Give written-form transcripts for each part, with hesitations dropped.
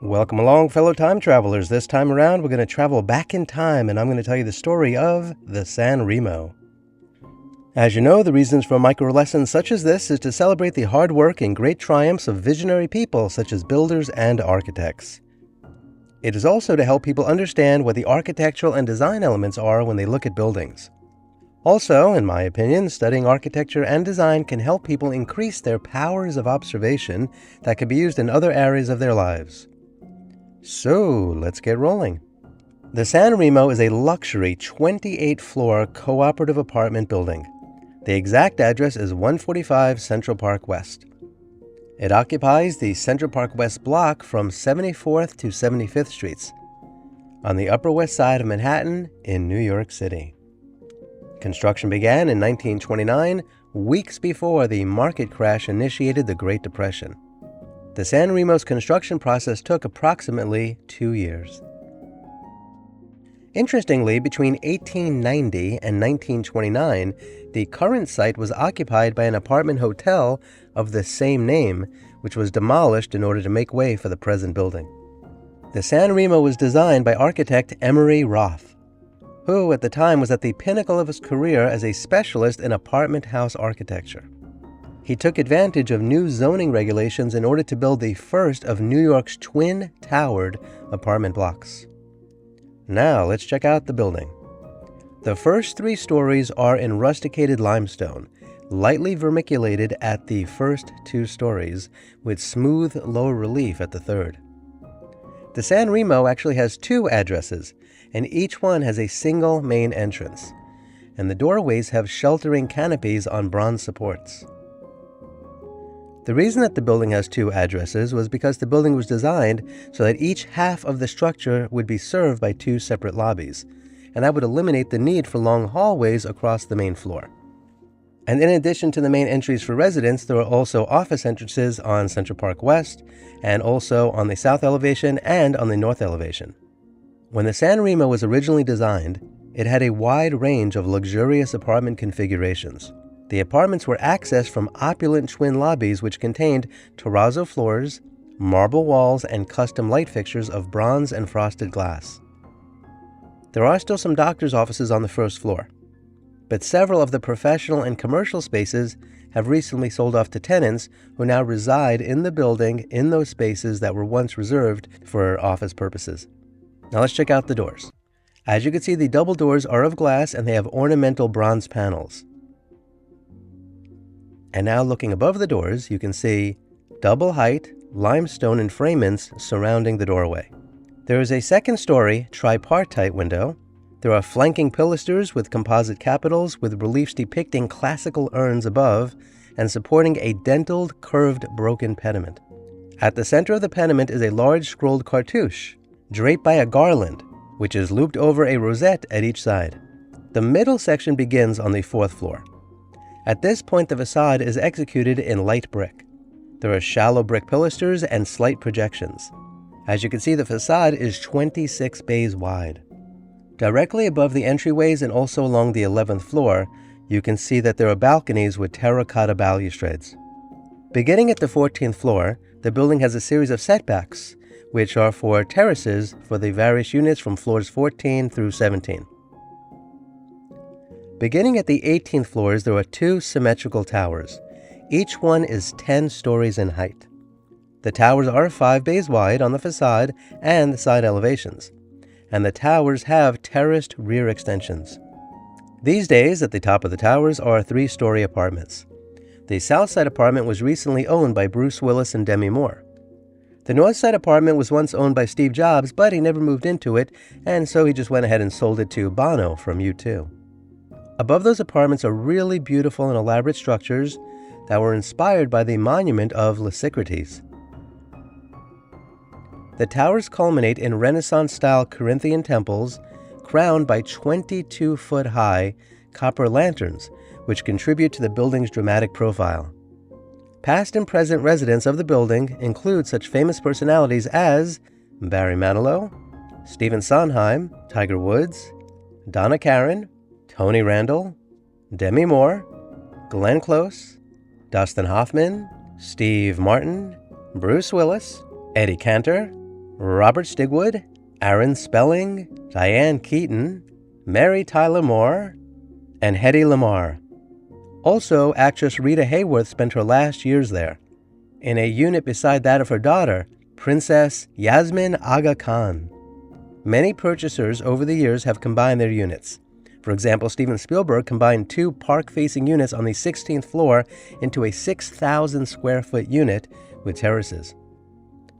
Welcome along, fellow time travelers. This time around, we're going to travel back in time, and I'm going to tell you the story of the San Remo. As you know, the reasons for micro lessons such as this is to celebrate the hard work and great triumphs of visionary people such as builders and architects. It is also to help people understand what the architectural and design elements are when they look at buildings. Also, in my opinion, studying architecture and design can help people increase their powers of observation that can be used in other areas of their lives. So, let's get rolling. The San Remo is a luxury 28-floor cooperative apartment building. The exact address is 145 Central Park West. It occupies the Central Park West block from 74th to 75th Streets, on the Upper West Side of Manhattan in New York City. Construction began in 1929, weeks before the market crash initiated the Great Depression. The San Remo's construction process took approximately 2 years. Interestingly, between 1890 and 1929, the current site was occupied by an apartment hotel of the same name, which was demolished in order to make way for the present building. The San Remo was designed by architect Emery Roth, who at the time was at the pinnacle of his career as a specialist in apartment house architecture. He took advantage of new zoning regulations in order to build the first of New York's twin-towered apartment blocks. Now, let's check out the building. The first 3 stories are in rusticated limestone, lightly vermiculated at the first 2 stories, with smooth lower relief at the third. The San Remo actually has 2 addresses, and each one has a single main entrance, and the doorways have sheltering canopies on bronze supports. The reason that the building has 2 addresses was because the building was designed so that each half of the structure would be served by 2 separate lobbies, and that would eliminate the need for long hallways across the main floor. And in addition to the main entries for residents, there are also office entrances on Central Park West, and also on the south elevation and on the north elevation. When the San Remo was originally designed, it had a wide range of luxurious apartment configurations. The apartments were accessed from opulent twin lobbies which contained terrazzo floors, marble walls, and custom light fixtures of bronze and frosted glass. There are still some doctors' offices on the first floor, but several of the professional and commercial spaces have recently sold off to tenants who now reside in the building in those spaces that were once reserved for office purposes. Now let's check out the doors. As you can see, the double doors are of glass and they have ornamental bronze panels. And now looking above the doors, you can see double height limestone enfranements surrounding the doorway. There is a second-story tripartite window. There are flanking pilasters with composite capitals with reliefs depicting classical urns above and supporting a dentiled, curved, broken pediment. At the center of the pediment is a large scrolled cartouche, draped by a garland, which is looped over a rosette at each side. The middle section begins on the 4th floor. At this point, the facade is executed in light brick. There are shallow brick pilasters and slight projections. As you can see, the facade is 26 bays wide. Directly above the entryways and also along the 11th floor, you can see that there are balconies with terracotta balustrades. Beginning at the 14th floor, the building has a series of setbacks, which are for terraces for the various units from floors 14 through 17. Beginning at the 18th floors, there are 2 symmetrical towers. Each one is 10 stories in height. The towers are 5 bays wide on the facade and the side elevations, and the towers have terraced rear extensions. These days, at the top of the towers are 3-story apartments. The south side apartment was recently owned by Bruce Willis and Demi Moore. The north side apartment was once owned by Steve Jobs, but he never moved into it, and so he just went ahead and sold it to Bono from U2. Above those apartments are really beautiful and elaborate structures that were inspired by the monument of Lysikrates. The towers culminate in Renaissance-style Corinthian temples crowned by 22-foot-high copper lanterns, which contribute to the building's dramatic profile. Past and present residents of the building include such famous personalities as Barry Manilow, Stephen Sondheim, Tiger Woods, Donna Karan, Tony Randall, Demi Moore, Glenn Close, Dustin Hoffman, Steve Martin, Bruce Willis, Eddie Cantor, Robert Stigwood, Aaron Spelling, Diane Keaton, Mary Tyler Moore, and Hedy Lamarr. Also, actress Rita Hayworth spent her last years there, in a unit beside that of her daughter, Princess Yasmin Aga Khan. Many purchasers over the years have combined their units. For example, Steven Spielberg combined 2 park-facing units on the 16th floor into a 6,000 square foot unit with terraces.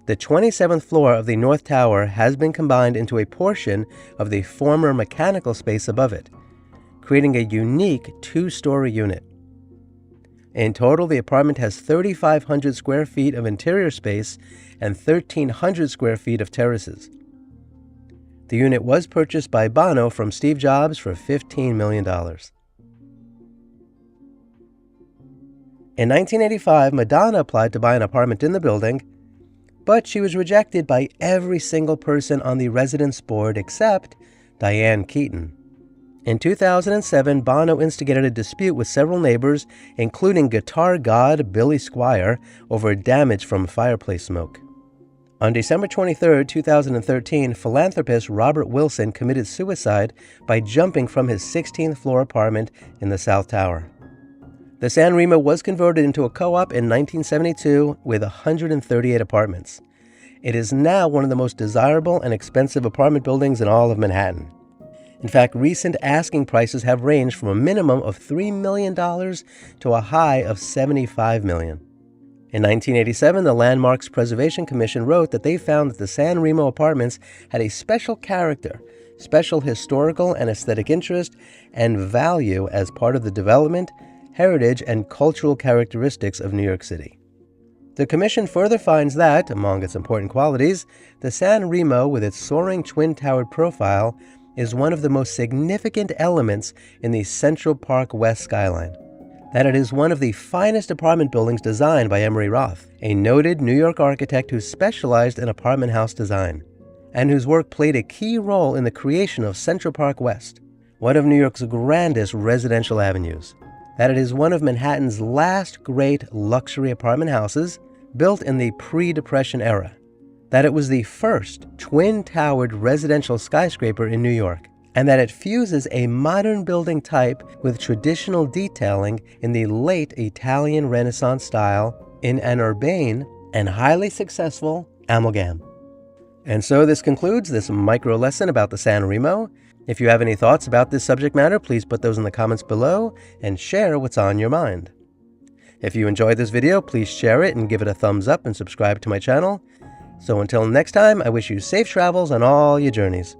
The 27th floor of the North Tower has been combined into a portion of the former mechanical space above it, creating a unique 2-story unit. In total, the apartment has 3,500 square feet of interior space and 1,300 square feet of terraces. The unit was purchased by Bono from Steve Jobs for $15 million. In 1985, Madonna applied to buy an apartment in the building, but she was rejected by every single person on the residence board except Diane Keaton. In 2007, Bono instigated a dispute with several neighbors, including guitar god Billy Squier, over damage from fireplace smoke. On December 23, 2013, philanthropist Robert Wilson committed suicide by jumping from his 16th floor apartment in the South Tower. The San Remo was converted into a co-op in 1972 with 138 apartments. It is now one of the most desirable and expensive apartment buildings in all of Manhattan. In fact, recent asking prices have ranged from a minimum of $3 million to a high of $75 million. In 1987, the Landmarks Preservation Commission wrote that they found that the San Remo apartments had a special character, special historical and aesthetic interest, and value as part of the development, heritage, and cultural characteristics of New York City. The Commission further finds that, among its important qualities, the San Remo, with its soaring twin-towered profile, is one of the most significant elements in the Central Park West skyline. That it is one of the finest apartment buildings designed by Emery Roth, a noted New York architect who specialized in apartment house design, and whose work played a key role in the creation of Central Park West, one of New York's grandest residential avenues. That it is one of Manhattan's last great luxury apartment houses, built in the pre-Depression era. That it was the first twin-towered residential skyscraper in New York, and that it fuses a modern building type with traditional detailing in the late Italian Renaissance style in an urbane and highly successful amalgam. And so this concludes this micro lesson about the San Remo. If you have any thoughts about this subject matter, please put those in the comments below and share what's on your mind. If you enjoyed this video, please share it and give it a thumbs up and subscribe to my channel. So until next time, I wish you safe travels on all your journeys.